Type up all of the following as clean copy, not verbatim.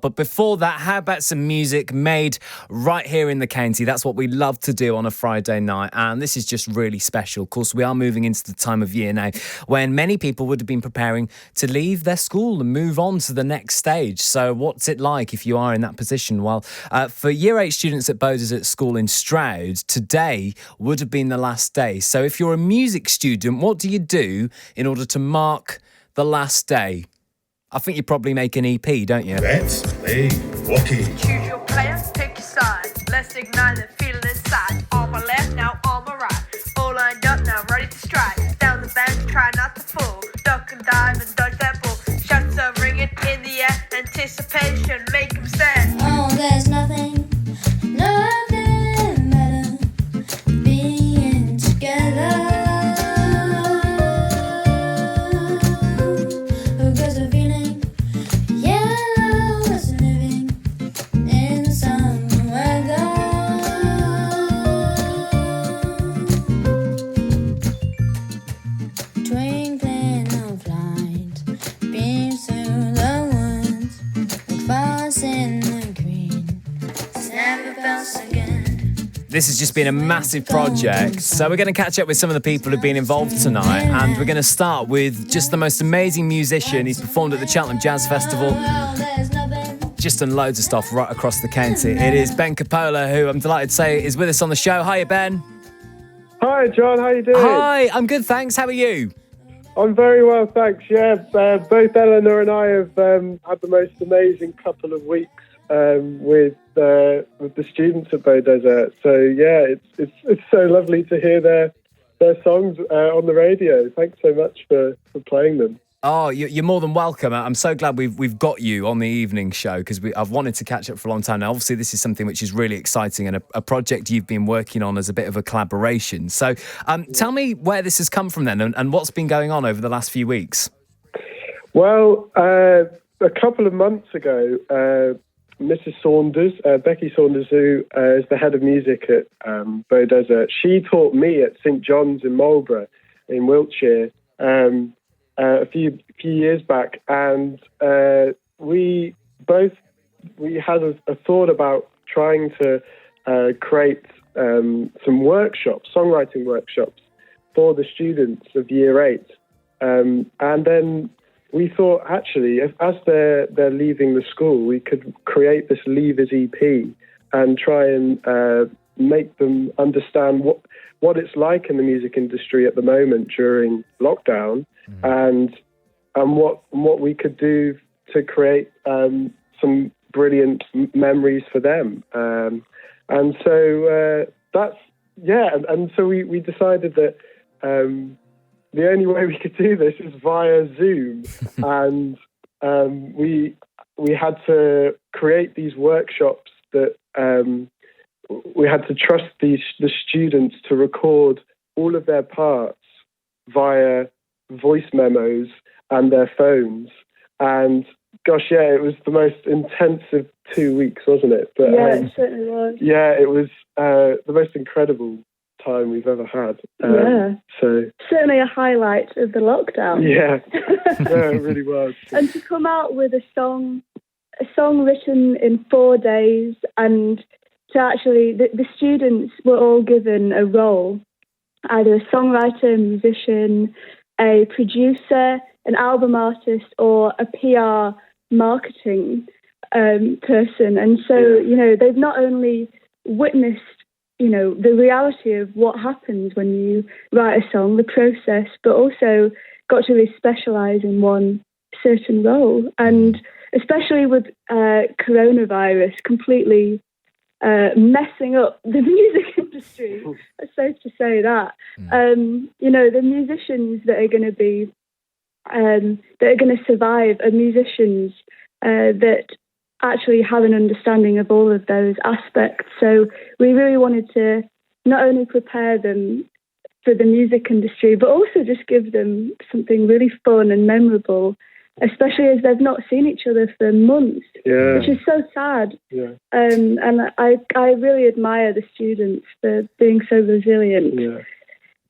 But before that, how about some music made right here in the county? That's what we love to do on a Friday night. And this is just really special. Of course, we are moving into the time of year now when many people would have been preparing to leave their school and move on to the next stage. So what's it like if you are in that position? Well, for Year 8 students at Beaudesert School in Stroud, today would have been the last day. So if you're a music student, what do you do in order to mark the last day? I think you probably make an EP, don't you? Let's play hockey. Choose your player, pick your side. Let's ignite the feeling inside. On my left, now on my right. All lined up, now ready to strike. Down the bench, try not to fall. Duck and dive and dodge that ball. Shots are ringing in the air. Anticipation, make them stand. Oh, there's nothing better being together. This has just been a massive project. So we're going to catch up with some of the people who've been involved tonight. And we're going to start with just the most amazing musician. He's performed at the Cheltenham Jazz Festival. Just done loads of stuff right across the county. It is Ben Cipolla, who I'm delighted to say is with us on the show. Hiya, Ben. Hi, John. How you doing? Hi, I'm good, thanks. How are you? I'm very well, thanks. Yeah, both Eleanor and I have had the most amazing couple of weeks with the students at Beaudesert. So yeah, it's so lovely to hear their songs on the radio. Thanks so much for playing them. Oh, you're more than welcome. I'm so glad we've got you on the evening show because I've wanted to catch up for a long time now. Obviously, this is something which is really exciting and a project you've been working on as a bit of a collaboration. So tell me where this has come from then and what's been going on over the last few weeks. Well, a couple of months ago, Mrs. Saunders, Becky Saunders, who is the head of music at Beaudesert, she taught me at St John's in Marlborough in Wiltshire a few years back, and we had a thought about trying to create some workshops, songwriting workshops for the students of Year 8, and then we thought, actually, as they're leaving the school, we could create this Leavers EP and try and make them understand what it's like in the music industry at the moment during lockdown, and what we could do to create some brilliant memories for them. And so we decided that the only way we could do this is via Zoom, and we had to create these workshops that we had to trust the students to record all of their parts via voice memos and their phones. And gosh, yeah, it was the most intensive 2 weeks, wasn't it? But, it certainly was. Yeah, it was the most incredible time we've ever had. So certainly a highlight of the lockdown. Yeah, it really was. And to come out with a song written in 4 days, and to actually the students were all given a role, either a songwriter, a musician, a producer, an album artist, or a PR marketing person. And so, they've not only witnessed the reality of what happens when you write a song, the process, but also got to really specialise in one certain role. And especially with coronavirus completely messing up the music industry, it's safe to say that. The musicians that are going to be, that are going to survive are musicians that actually have an understanding of all of those aspects. So we really wanted to not only prepare them for the music industry, but also just give them something really fun and memorable, especially as they've not seen each other for months, which is so sad. Yeah. And I really admire the students for being so resilient. Yeah.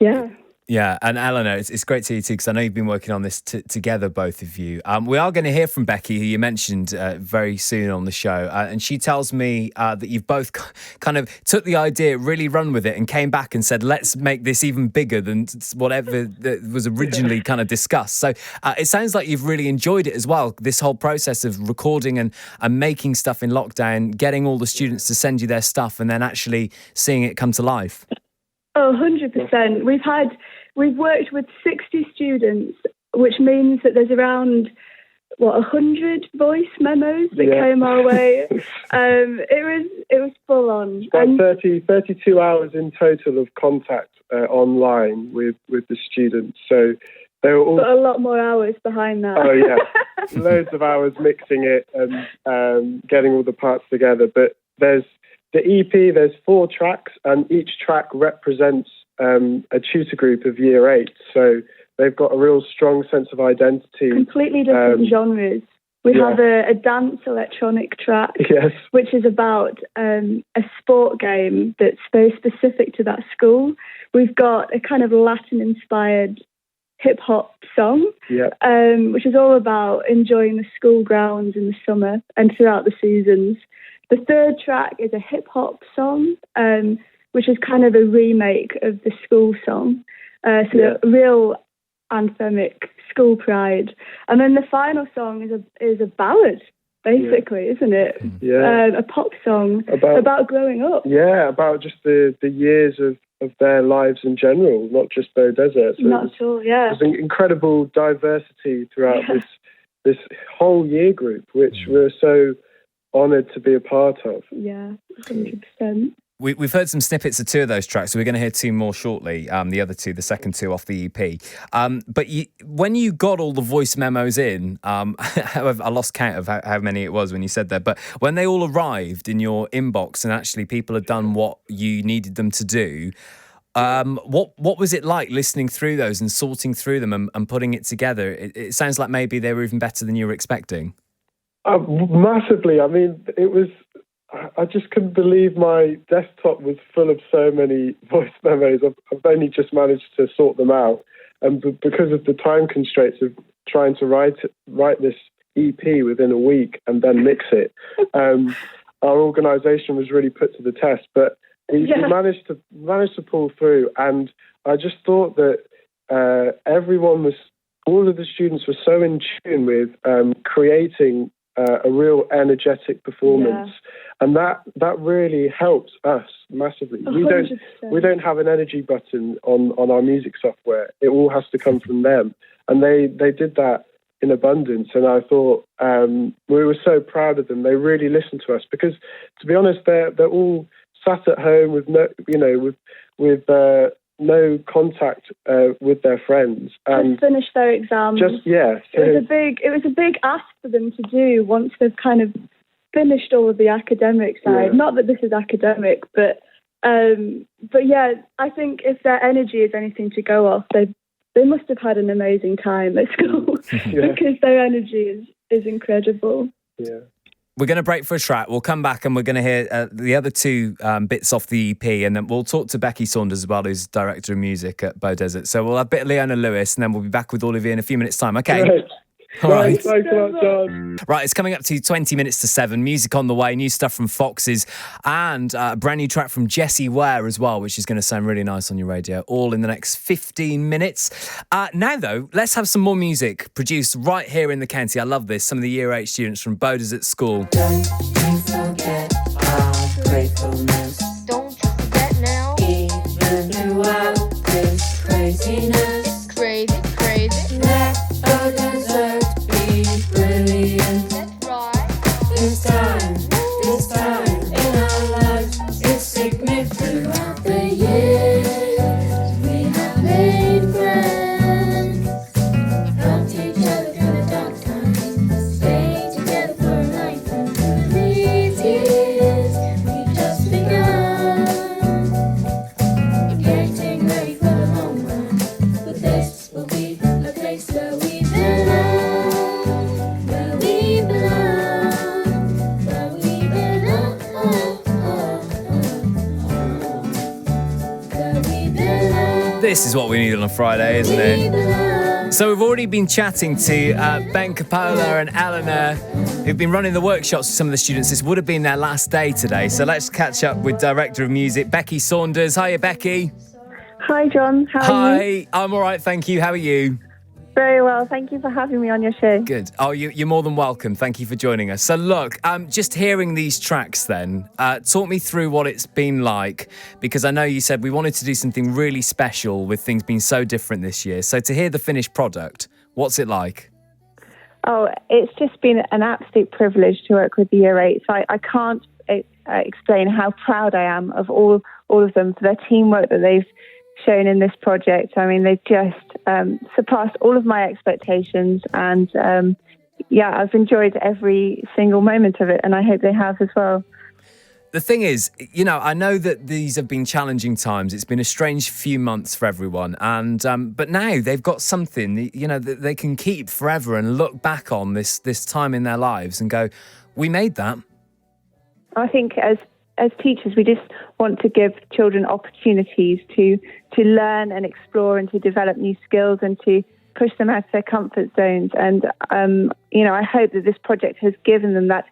Yeah. Yeah, and Eleanor, it's great to hear you too, because I know you've been working on this together, both of you. We are going to hear from Becky, who you mentioned very soon on the show, and she tells me that you've both kind of took the idea, really run with it, and came back and said, let's make this even bigger than whatever that was originally kind of discussed. So it sounds like you've really enjoyed it as well, this whole process of recording and making stuff in lockdown, getting all the students to send you their stuff, and then actually seeing it come to life. Oh, 100%. We've worked with 60 students, which means that there's around, 100 voice memos that came our way. It was full on. About 32 hours in total of contact online with the students. So they were all... But a lot more hours behind that. Oh, yeah. Loads of hours mixing it and getting all the parts together. But there's the EP, there's 4 tracks, and each track represents a tutor group of Year 8. So they've got a real strong sense of identity. Completely different genres. We have a dance electronic track, which is about a sport game that's very specific to that school. We've got a kind of Latin-inspired hip-hop song, which is all about enjoying the school grounds in the summer and throughout the seasons. The 3rd track is a hip-hop song, which is kind of a remake of the school song. So a real anthemic school pride. And then the final song is a ballad, basically, isn't it? Yeah. A pop song about growing up. Yeah, about just the years of their lives in general, not just Beaudesert. So not at all, yeah. There's an incredible diversity throughout this whole year group, which we're so honoured to be a part of. Yeah, 100%. We've heard some snippets of 2 of those tracks, so we're going to hear 2 more shortly, the other 2, the second 2 off the EP. But when you got all the voice memos in, I lost count of how many it was when you said that, but when they all arrived in your inbox and actually people had done what you needed them to do, what was it like listening through those and sorting through them and putting it together? It sounds like maybe they were even better than you were expecting. Massively. I mean, it was... I just couldn't believe my desktop was full of so many voice memos. I've only just managed to sort them out. And because of the time constraints of trying to write this EP within a week and then mix it, our organisation was really put to the test. But we managed to pull through. And I just thought that all of the students were so in tune with creating a real energetic performance, and that really helps us massively. 100%. We don't have an energy button on our music software. It all has to come from them, and they did that in abundance. And I thought we were so proud of them. They really listened to us because, to be honest, they're all sat at home with no contact with their friends, and just finished their exams. It was a big ask for them to do once they've kind of finished all of the academic side. Not that this is academic, but yeah, I think if their energy is anything to go off, they must have had an amazing time at school because their energy is incredible. Yeah. We're going to break for a track. We'll come back and we're going to hear the other 2 bits off the EP, and then we'll talk to Becky Saunders as well, who's Director of Music at Beaudesert. So we'll have a bit of Leanor Lewis, and then we'll be back with all of you in a few minutes' time. Okay? Right. All right. Thanks a lot, John. Right, it's coming up to 20 minutes to 7. Music on the way, new stuff from Foxes, and a brand new track from Jessie Ware as well, which is going to sound really nice on your radio, all in the next 15 minutes. Now, though, let's have some more music produced right here in the county. I love this. Some of the Year 8 students from Beaudesert School. Don't you forget our gratefulness. Don't you forget now. Even throughout this craziness. Crazy. Let Beaudesert be brilliant. That's right. This time in our lives, it's significant. Throughout the years, we have made friends. Helped each other through the dark times. Stayed together for a life. And through these years, we just begun. This is what we need on a Friday, isn't it? So we've already been chatting to Ben Cipolla and Eleanor, who've been running the workshops with some of the students. This would have been their last day today. So let's catch up with Director of Music, Becky Saunders. Hiya, Becky. Hi, John. How are you? Hi, I'm all right, thank you. How are you? Very well. Thank you for having me on your show. Good. Oh, you're more than welcome. Thank you for joining us. So look, just hearing these tracks then, talk me through what it's been like, because I know you said we wanted to do something really special with things being so different this year. So to hear the finished product, what's it like? Oh, it's just been an absolute privilege to work with the Year 8. So I can't explain how proud I am of all of them for their teamwork that they've shown in this project. I mean, they've just surpassed all of my expectations, and I've enjoyed every single moment of it, and I hope they have as well. The thing is, I know that these have been challenging times. It's been a strange few months for everyone, and but now they've got something that they can keep forever and look back on this time in their lives and go, "We made that." I think as teachers, we just want to give children opportunities to learn and explore and to develop new skills and to push them out of their comfort zones. And, I hope that this project has given them that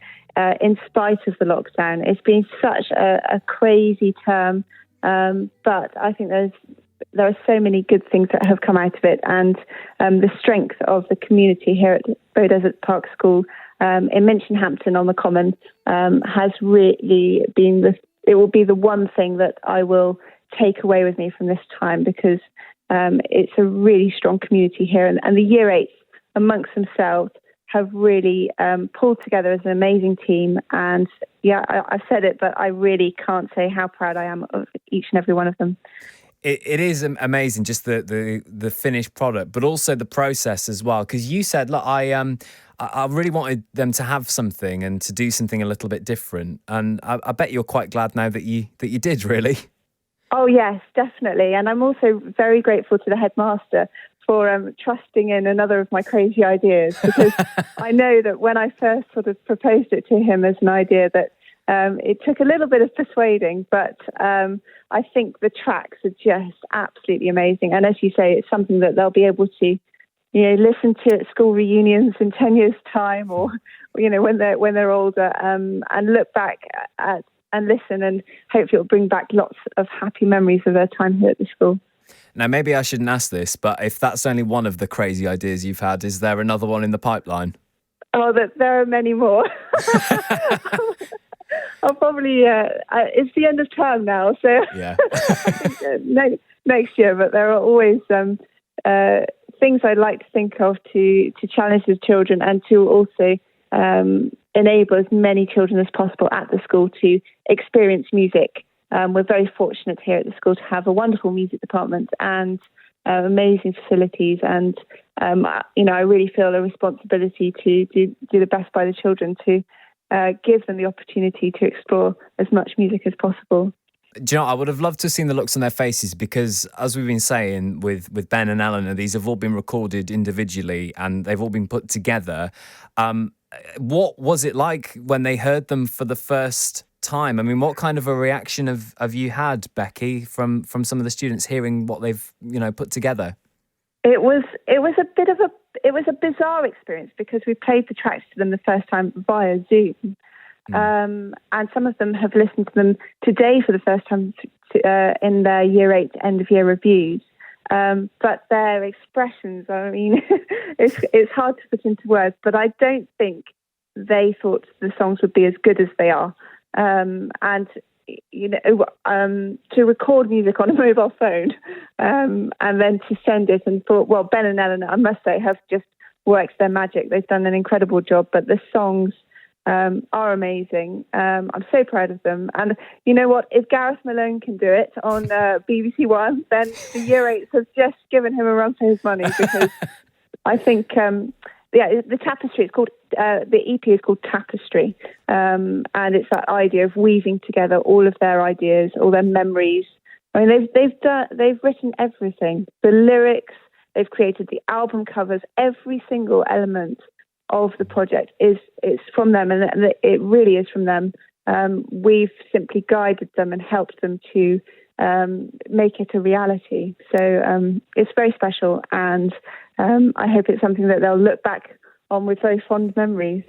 in spite of the lockdown. It's been such a crazy term, but I think there are so many good things that have come out of it. And the strength of the community here at Beaudesert Park School in Minchinhampton on the Common has really been it will be the one thing that I will take away with me from this time, because it's a really strong community here, and the Year 8s amongst themselves have really pulled together as an amazing team. And I've said it, but I really can't say how proud I am of each and every one of them. It is amazing, just the finished product, but also the process as well. Because you said, look, I really wanted them to have something and to do something a little bit different. And I bet you're quite glad now that you did, really. Oh, yes, definitely. And I'm also very grateful to the headmaster for trusting in another of my crazy ideas, because I know that when I first sort of proposed it to him as an idea, that it took a little bit of persuading, but I think the tracks are just absolutely amazing. And as you say, it's something that they'll be able to listen to at school reunions in 10 years' time, or when they're older, and look back at and listen, and hopefully it'll bring back lots of happy memories of their time here at the school. Now, maybe I shouldn't ask this, but if that's only one of the crazy ideas you've had, is there another one in the pipeline? Oh, there are many more. I'll probably, it's the end of term now, so yeah. next year, but there are always things I'd like to think of to challenge the children, and to also enable as many children as possible at the school to experience music. We're very fortunate here at the school to have a wonderful music department and amazing facilities, and I really feel a responsibility to do the best by the children, to give them the opportunity to explore as much music as possible. Do you know, I would have loved to have seen the looks on their faces, because as we've been saying with Ben and Eleanor, these have all been recorded individually and they've all been put together. What was it like when they heard them for the first time? I mean, what kind of a reaction have you had, Becky, from some of the students hearing what they've put together? It was a bizarre experience, because we played the tracks to them the first time via Zoom. And some of them have listened to them today for the first time in their Year 8 end of year reviews. But their expressions, I mean, it's hard to put into words, but I don't think they thought the songs would be as good as they are. And to record music on a mobile phone and then to send it, and thought, well, Ben and Eleanor, I must say, have just worked their magic. They've done an incredible job, but the songs are amazing. I'm so proud of them. And you know what? If Gareth Malone can do it on BBC One, then the Year 8s have just given him a run for his money, because I think, the Tapestry, it's called, the EP is called Tapestry. And it's that idea of weaving together all of their ideas, all their memories. I mean, they've written everything. The lyrics, they've created the album covers, every single element of the project is from them, and it really is from them. We've simply guided them and helped them to make it a reality. So it's very special, and I hope it's something that they'll look back on with very fond memories.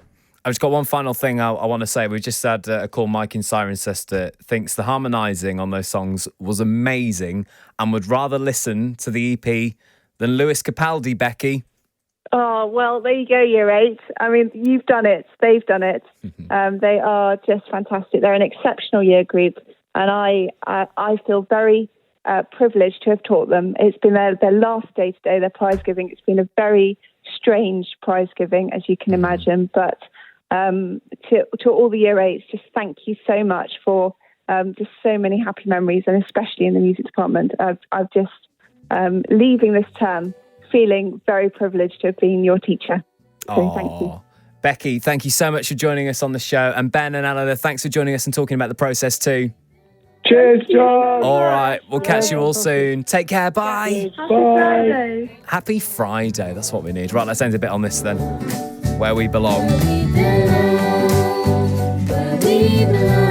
I've just got one final thing I want to say. We just had a call. Mike in Cirencester thinks the harmonising on those songs was amazing and would rather listen to the EP than Lewis Capaldi, Becky. Oh, well, there you go, Year 8. I mean, you've done it. They've done it. They are just fantastic. They're an exceptional year group, and I feel very privileged to have taught them. It's been their last day today, their prize giving. It's been a very strange prize giving, as you can imagine. But to all the Year 8s, just thank you so much for just so many happy memories, and especially in the music department. I've just leaving this term feeling very privileged to have been your teacher. So thank you. Becky, thank you so much for joining us on the show. And Ben and Eleanor, thanks for joining us and talking about the process too. Cheers, John. All right, we'll catch you all soon. Take care, bye. Happy Friday. Happy Friday, that's what we need. Right, let's end a bit on this then. Where we belong. Where we belong.